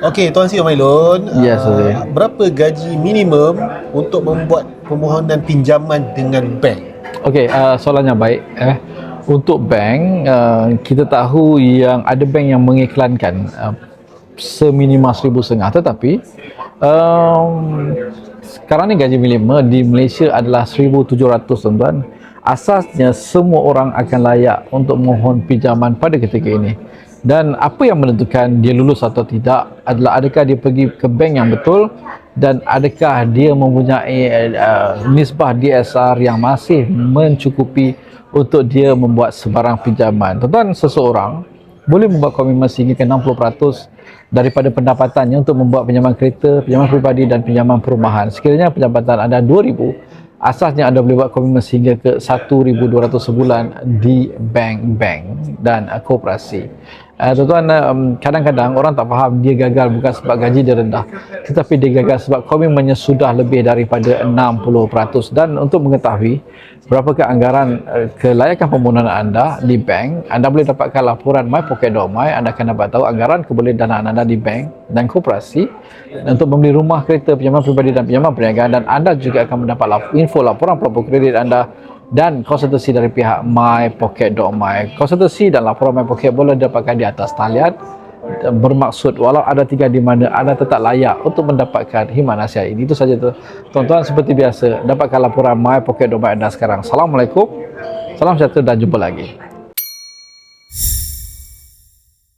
Okey, Tuan Sri Mailun, Yes, okay. berapa gaji minimum untuk membuat permohonan pinjaman dengan bank? Okey, soalan yang baik. Untuk bank, kita tahu yang ada bank yang mengiklankan seminima 1,500, tetapi sekarang ni gaji minimum di Malaysia adalah 1,700, tuan-tuan. Asasnya semua orang akan layak untuk mohon pinjaman pada ketika ini. Dan apa yang menentukan dia lulus atau tidak adalah adakah dia pergi ke bank yang betul dan adakah dia mempunyai nisbah DSR yang masih mencukupi untuk dia membuat sebarang pinjaman. Tuan-tuan, seseorang boleh membuat komitmen sehingga ke 60% daripada pendapatannya untuk membuat pinjaman kereta, pinjaman peribadi dan pinjaman perumahan. Sekiranya pendapatan anda 2,000, asasnya anda boleh buat komitmen sehingga ke 1,200 sebulan di bank-bank dan koperasi. Tuan-tuan, kadang-kadang orang tak faham dia gagal bukan sebab gaji dia rendah, tetapi dia gagal sebab komitmennya sudah lebih daripada 60%. Dan untuk mengetahui berapakah anggaran kelayakan permohonan anda di bank, anda boleh dapatkan laporan mypocket.my. Anda akan dapat tahu anggaran kebolehdanaan anda di bank dan koperasi untuk membeli rumah, kereta, pinjaman peribadi dan pinjaman perniagaan. Dan anda juga akan mendapat info laporan pelapor kredit anda dan konsultasi dari pihak mypocket.my. Konsultasi dan laporan mypocket boleh didapatkan di atas talian, bermaksud walau ada tinggal di mana anda tetap layak untuk mendapatkan khidmat nasihat ini. Itu saja tuan-tuan, seperti biasa dapatkan laporan mypocket.my anda sekarang. Assalamualaikum, salam sejahtera dan jumpa lagi.